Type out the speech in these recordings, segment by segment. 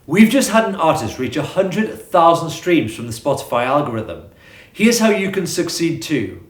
We've just had an artist reach 100,000 streams from the Spotify algorithm. Here's how you can succeed too.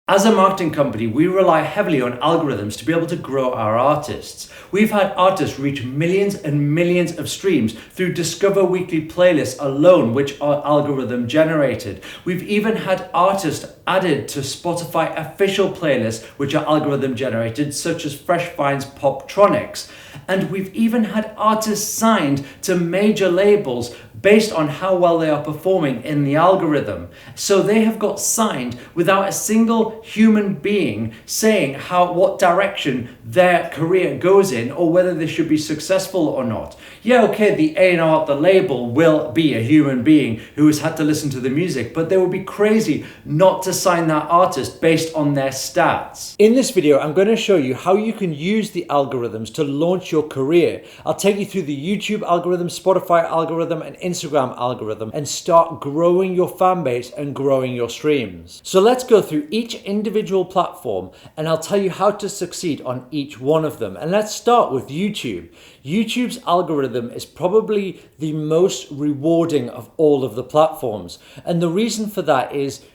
As a marketing company, we rely heavily on algorithms to be able to grow our artists. We've had artists reach millions and millions of streams through Discover Weekly playlists alone, which are algorithm generated. We've even had artists added to Spotify official playlists, which are algorithm generated, such as Fresh Finds Poptronics. And we've even had artists signed to major labels based on how well they are performing in the algorithm. So they have got signed without a single human being saying what direction their career goes in or whether they should be successful or not. Yeah, okay, the A&R, the label will be a human being who has had to listen to the music, but they would be crazy not to sign that artist based on their stats. In this video, I'm going to show you how you can use the algorithms to launch your career. I'll take you through the YouTube algorithm, Spotify algorithm, and Instagram algorithm and start growing your fan base and growing your streams. So let's go through each individual platform and I'll tell you how to succeed on each one of them. And let's start with YouTube. YouTube's algorithm is probably the most rewarding of all of the platforms. And the reason for that is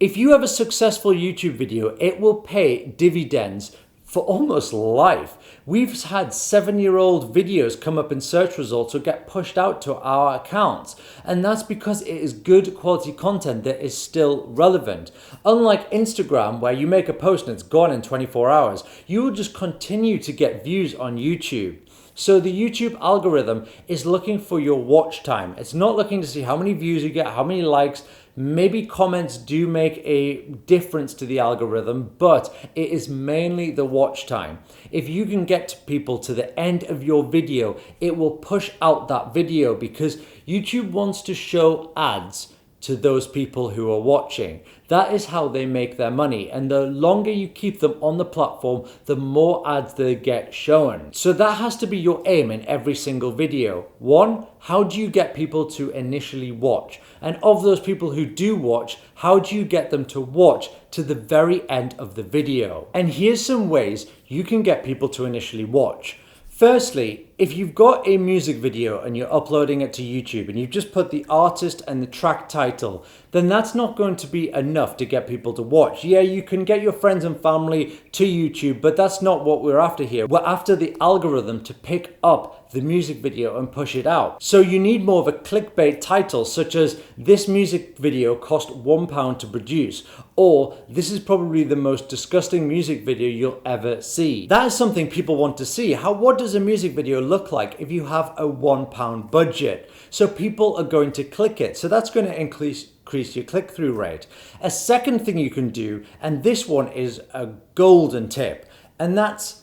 if you have a successful YouTube video, it will pay dividends for almost life. We've had 7-year-old videos come up in search results or get pushed out to our accounts. And that's because it is good quality content that is still relevant. Unlike Instagram, where you make a post and it's gone in 24 hours, you will just continue to get views on YouTube. So the YouTube algorithm is looking for your watch time. It's not looking to see how many views you get, how many likes. Maybe comments do make a difference to the algorithm, but it is mainly the watch time. If you can get people to the end of your video, it will push out that video because YouTube wants to show ads to those people who are watching. That is how they make their money. And the longer you keep them on the platform, the more ads they get shown. So that has to be your aim in every single video. One, how do you get people to initially watch? And of those people who do watch, how do you get them to watch to the very end of the video? And here's some ways you can get people to initially watch. Firstly, if you've got a music video and you're uploading it to YouTube and you've just put the artist and the track title, then that's not going to be enough to get people to watch. Yeah, you can get your friends and family to YouTube, but that's not what we're after here. We're after the algorithm to pick up the music video and push it out. So you need more of a clickbait title, such as this music video cost £1 to produce, or this is probably the most disgusting music video you'll ever see. That is something people want to see. What does a music video look like if you have a £1 budget? So people are going to click it. So that's going to increase your click-through rate. A second thing you can do, and this one is a golden tip, and that's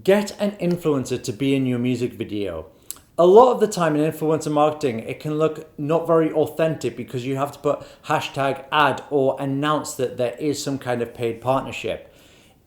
get an influencer to be in your music video. A lot of the time in influencer marketing, it can look not very authentic because you have to put hashtag ad or announce that there is some kind of paid partnership.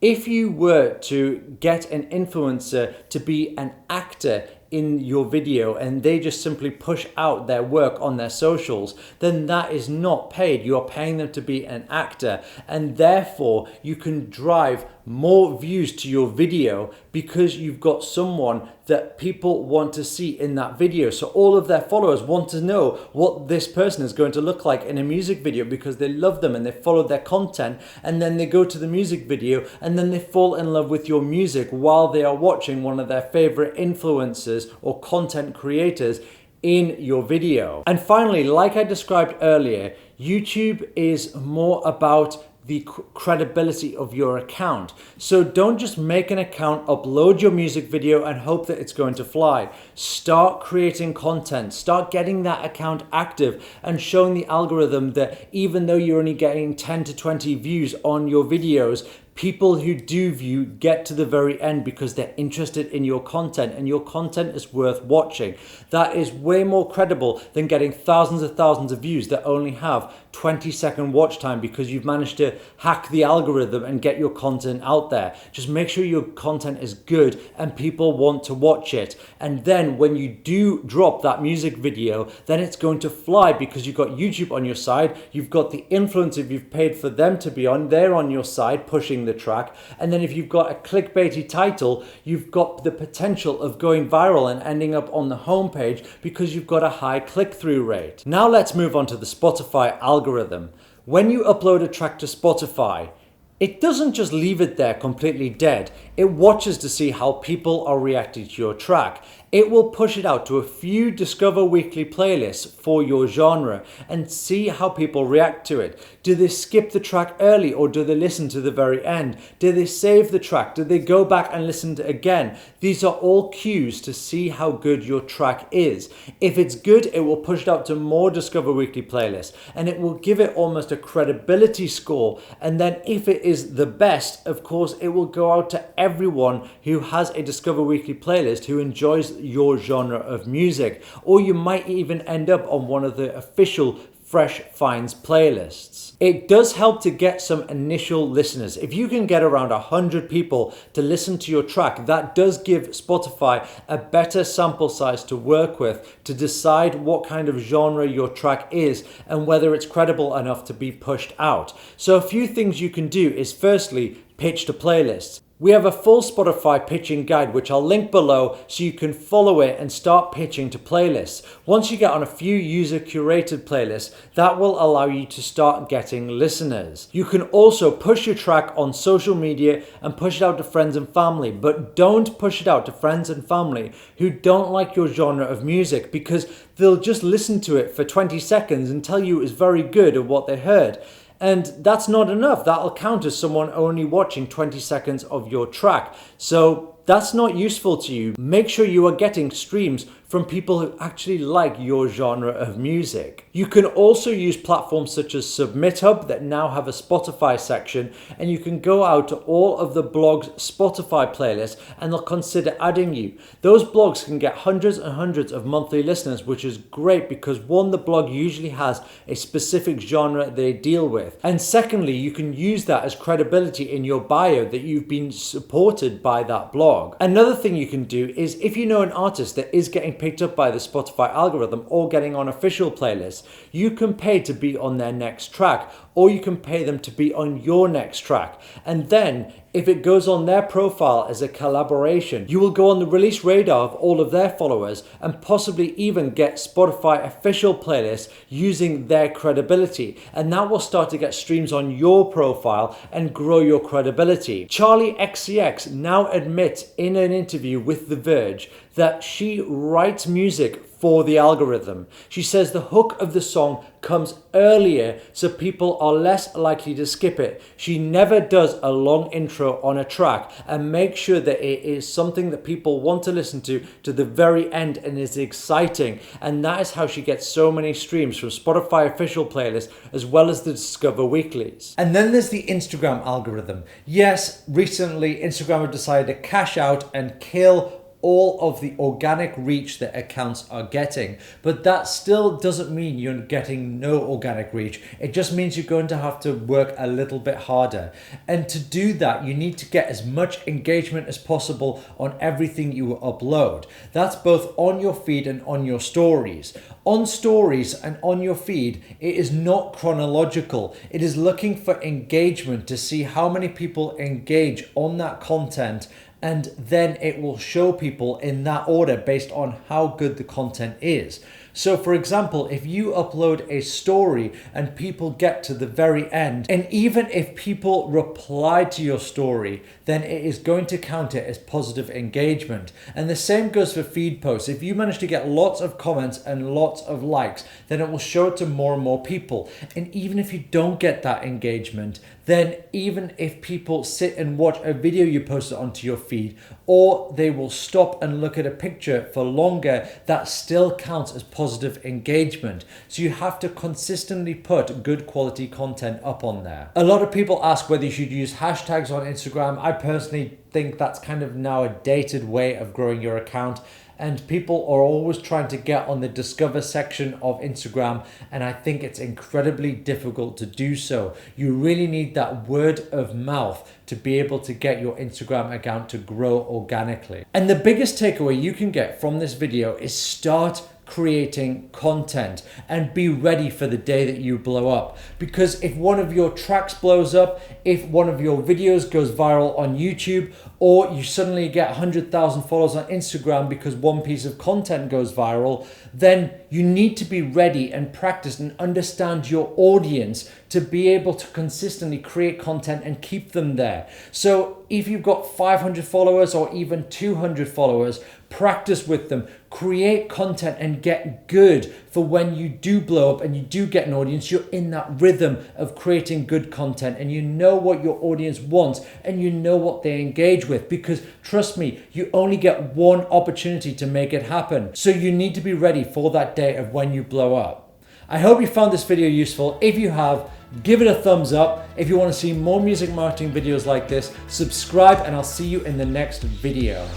If you were to get an influencer to be an actor in your video and they just simply push out their work on their socials, then that is not paid. You are paying them to be an actor, and therefore you can drive more views to your video because you've got someone that people want to see in that video. So all of their followers want to know what this person is going to look like in a music video because they love them and they follow their content, and then they go to the music video and then they fall in love with your music while they are watching one of their favorite influencers or content creators in your video. And finally, like I described earlier, YouTube is more about the credibility of your account. So don't just make an account, upload your music video and hope that it's going to fly. Start creating content, start getting that account active and showing the algorithm that even though you're only getting 10 to 20 views on your videos, people who do view get to the very end because they're interested in your content and your content is worth watching. That is way more credible than getting thousands of views that only have 20-second watch time because you've managed to hack the algorithm and get your content out there. Just make sure your content is good and people want to watch it. And then when you do drop that music video, then it's going to fly because you've got YouTube on your side, you've got the influencer you've paid for them to be on, they're on your side pushing the track. And then if you've got a clickbaity title, you've got the potential of going viral and ending up on the homepage because you've got a high click-through rate. Now let's move on to the Spotify algorithm. When you upload a track to Spotify, it doesn't just leave it there completely dead. It watches to see how people are reacting to your track. It will push it out to a few Discover Weekly playlists for your genre and see how people react to it. Do they skip the track early or do they listen to the very end? Do they save the track? Do they go back and listen to it again? These are all cues to see how good your track is. If it's good, it will push it out to more Discover Weekly playlists and it will give it almost a credibility score. And then if it is the best, of course, it will go out to everyone who has a Discover Weekly playlist who enjoys your genre of music, or you might even end up on one of the official Fresh Finds playlists. It does help to get some initial listeners. If you can get around 100 people to listen to your track, that does give Spotify a better sample size to work with to decide what kind of genre your track is and whether it's credible enough to be pushed out. So a few things you can do is firstly, pitch to playlists. We have a full Spotify pitching guide, which I'll link below so you can follow it and start pitching to playlists. Once you get on a few user curated playlists, that will allow you to start getting listeners. You can also push your track on social media and push it out to friends and family, but don't push it out to friends and family who don't like your genre of music because they'll just listen to it for 20 seconds and tell you it's very good at what they heard. And that's not enough. That'll count as someone only watching 20 seconds of your track. So that's not useful to you. Make sure you are getting streams from people who actually like your genre of music. You can also use platforms such as SubmitHub that now have a Spotify section, and you can go out to all of the blogs' Spotify playlists and they'll consider adding you. Those blogs can get hundreds and hundreds of monthly listeners, which is great because one, the blog usually has a specific genre they deal with. And secondly, you can use that as credibility in your bio that you've been supported by that blog. Another thing you can do is if you know an artist that is getting picked up by the Spotify algorithm or getting on official playlists, you can pay to be on their next track, or you can pay them to be on your next track. And then if it goes on their profile as a collaboration, you will go on the release radar of all of their followers and possibly even get Spotify official playlists using their credibility. And that will start to get streams on your profile and grow your credibility. Charlie XCX now admits in an interview with The Verge that she writes music for the algorithm. She says the hook of the song comes earlier so people are less likely to skip it. She never does a long intro on a track and makes sure that it is something that people want to listen to the very end and is exciting. And that is how she gets so many streams from Spotify official playlists as well as the Discover Weeklies. And then there's the Instagram algorithm. Yes, recently Instagram have decided to cash out and kill all of the organic reach that accounts are getting. But that still doesn't mean you're getting no organic reach. It just means you're going to have to work a little bit harder. And to do that, you need to get as much engagement as possible on everything you upload. That's both on your feed and on your stories. On stories and on your feed, it is not chronological. It is looking for engagement to see how many people engage on that content, and then it will show people in that order based on how good the content is. So for example, if you upload a story and people get to the very end, and even if people reply to your story, then it is going to count it as positive engagement. And the same goes for feed posts. If you manage to get lots of comments and lots of likes, then it will show it to more and more people. And even if you don't get that engagement, then even if people sit and watch a video you posted onto your feed, or they will stop and look at a picture for longer, that still counts as positive engagement. So you have to consistently put good quality content up on there. A lot of people ask whether you should use hashtags on Instagram. I personally think that's kind of now a dated way of growing your account. and people are always trying to get on the discover section of Instagram, and I think it's incredibly difficult to do so. You really need that word of mouth to be able to get your Instagram account to grow organically. And the biggest takeaway you can get from this video is start creating content and be ready for the day that you blow up. Because if one of your tracks blows up, if one of your videos goes viral on YouTube, or you suddenly get 100,000 followers on Instagram because one piece of content goes viral, then you need to be ready and practice and understand your audience to be able to consistently create content and keep them there. So if you've got 500 followers or even 200 followers, practice with them, create content and get good for when you do blow up and you do get an audience. You're in that rhythm of creating good content and you know what your audience wants and you know what they engage with, because trust me, you only get one opportunity to make it happen. So you need to be ready for that day of when you blow up. I hope you found this video useful. If you have, give it a thumbs up. If you want to see more music marketing videos like this, subscribe, and I'll see you in the next video.